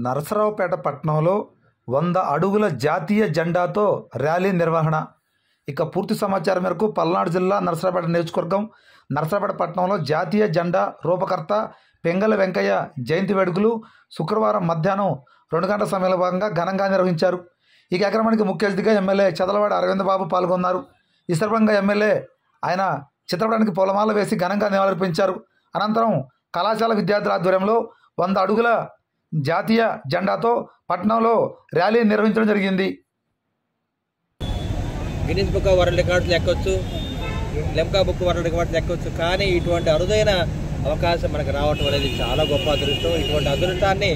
నరసరావుపేట పట్టణంలో 100 అడుగుల జాతీయ జెండాతో ర్యాలీ నిర్వహణ. ఇక పూర్తి సమాచారం మేరకు పల్నాడు జిల్లా నరసరావుపేట నియోజకవర్గం నరసరావుపేట పట్టణంలో జాతీయ జెండా రూపకర్త పెంగళ వెంకయ్య జయంతి వేడుకలు శుక్రవారం మధ్యాహ్నం 2 గంటల సమయంలో భాగంగా ఘనంగా నిర్వహించారు. ఈ కార్యక్రమానికి ముఖ్య అతిథిగా ఎమ్మెల్యే చదలవాడ అరవింద్ బాబు పాల్గొన్నారు. ఈ సందర్భంగా ఎమ్మెల్యే ఆయన చిత్రపటానికి పూలమాల వేసి ఘనంగా నివాళులర్పించారు. అనంతరం కళాశాల విద్యార్థుల ఆధ్వర్యంలో 100 అడుగుల జాతీయ జెండాతో పట్టణంలో ర్యాలీ నిర్వహించడం జరిగింది. గిన్నిస్ బుక్ వరల్డ్ రికార్డ్స్ ఎక్కొచ్చు, లెమ్కా బుక్ వరల్డ్ రికార్డ్స్ ఎక్కొచ్చు, కానీ ఇటువంటి అరుదైన అవకాశం మనకు రావటం అనేది చాలా గొప్ప అదృష్టం. ఇటువంటి అదృష్టాన్ని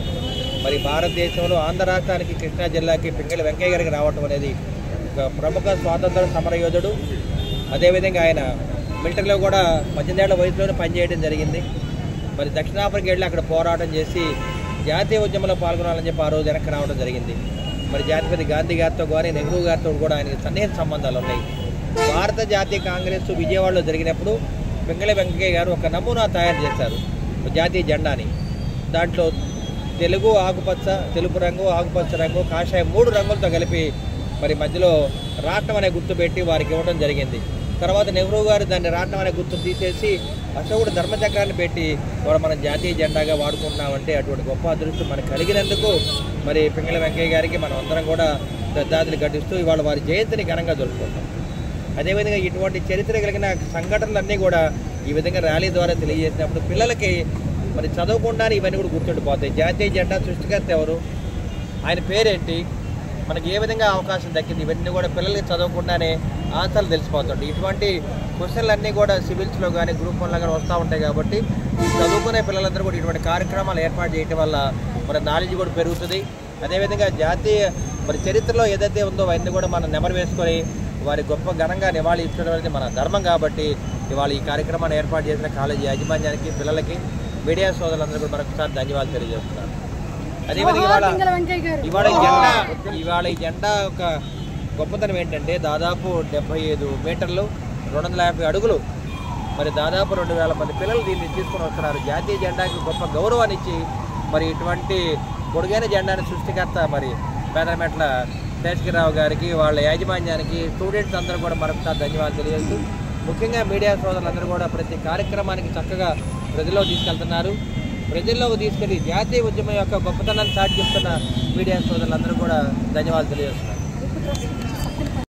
మరి భారతదేశంలో ఆంధ్ర రాష్ట్రానికి కృష్ణా జిల్లాకి పెంగళ వెంకయ్య గారికి రావటం అనేది ఒక ప్రముఖ స్వాతంత్ర సమరయోధుడు. అదేవిధంగా ఆయన మిలిటరీలో కూడా 18 ఏళ్ల వయసులోనే పనిచేయడం జరిగింది. మరి దక్షిణాఫ్రికా వెళ్ళి అక్కడ పోరాటం చేసి జాతీయ ఉద్యమంలో పాల్గొనాలని చెప్పి ఆ రోజు వెనక్కి రావడం జరిగింది. మరి జాతిపతి గాంధీ గారితో కానీ నెహ్రూ గారితో కూడా ఆయనకి సన్నిహిత సంబంధాలు ఉన్నాయి. భారత జాతీయ కాంగ్రెస్ విజయవాడలో జరిగినప్పుడు పెంగళ వెంకయ్య గారు ఒక నమూనా తయారు చేశారు జాతీయ జెండాని. దాంట్లో తెలుగు ఆకుపచ్చ, తెలుపు రంగు, ఆకుపచ్చ రంగు, కాషాయం 3 రంగులతో కలిపి మరి మధ్యలో రాట్నం అనే గుర్తు పెట్టి వారికి ఇవ్వడం జరిగింది. తర్వాత నెహ్రూ గారు దాన్ని రాట్నం అనే గుర్తు తీసేసి అశోకుడు ధర్మచక్రాన్ని పెట్టి కూడా మనం జాతీయ జెండాగా వాడుకుంటున్నామంటే అటువంటి గొప్ప అదృష్టం మనకు కలిగినందుకు మరి పెంగళ వెంకయ్య గారికి మనం అందరం కూడా శ్రద్ధాంజలి ఘటిస్తూ ఇవాళ వారి జయంతిని ఘనంగా జరుపుకుంటాం. అదేవిధంగా ఇటువంటి చరిత్ర కలిగిన సంఘటనలన్నీ కూడా ఈ విధంగా ర్యాలీ ద్వారా తెలియజేసినప్పుడు పిల్లలకి మరి చదవకుండానే ఇవన్నీ కూడా గుర్తుండిపోతాయి. జాతీయ జెండా సృష్టికర్త ఎవరు, ఆయన పేరేంటి, మనకి ఏ విధంగా అవకాశం దక్కింది, ఇవన్నీ కూడా పిల్లలకి చదవకుండానే ఆన్సర్లు తెలిసిపోతుంటాయి. ఇటువంటి క్వశ్చన్లు కూడా సివిల్స్లో కానీ గ్రూప్ 1లో కానీ వస్తూ ఉంటాయి. కాబట్టి చదువుకునే పిల్లలందరూ కూడా ఇటువంటి కార్యక్రమాలు ఏర్పాటు చేయడం వల్ల మన నాలెడ్జ్ కూడా పెరుగుతుంది. అదేవిధంగా జాతీయ మరి చరిత్రలో ఏదైతే ఉందో అవన్నీ కూడా మనం నెమరు వేసుకొని వారి గొప్ప ఘనంగా నివాళి ఇచ్చడం అనేది మన ధర్మం. కాబట్టి ఇవాళ ఈ కార్యక్రమాన్ని ఏర్పాటు చేసిన కాలేజీ యాజమాన్యానికి, పిల్లలకి, మీడియా సోదరులందరూ కూడా మరొకసారి ధన్యవాదాలు తెలియజేస్తున్నారు. అదేవిధంగా ఇవాళ ఈ జెండా ఒక గొప్పతనం ఏంటంటే దాదాపు 75 మీటర్లు 250 అడుగులు, మరి దాదాపు 2000 మంది పిల్లలు దీన్ని తీసుకొని వస్తున్నారు. జాతీయ జెండాకి గొప్ప గౌరవాన్ని ఇచ్చి మరి ఇటువంటి పొడుగైన జెండాని సృష్టికర్త మరి పేదరమెట్ల శేషగిరిరావు గారికి, వాళ్ళ యాజమాన్యానికి, స్టూడెంట్స్ అందరూ కూడా మరొకసారి ధన్యవాదాలు తెలియజేస్తూ ముఖ్యంగా మీడియా సోదరులందరూ కూడా ప్రతి కార్యక్రమానికి చక్కగా ప్రజల్లో తీసుకెళ్తున్నారు. ప్రజల్లోకి తీసుకెళ్లి జాతీయ ఉద్యమం యొక్క గొప్పతనాన్ని చాటి చెప్తున్న మీడియా సోదరులందరూ కూడా ధన్యవాదాలు తెలియజేస్తున్నారు.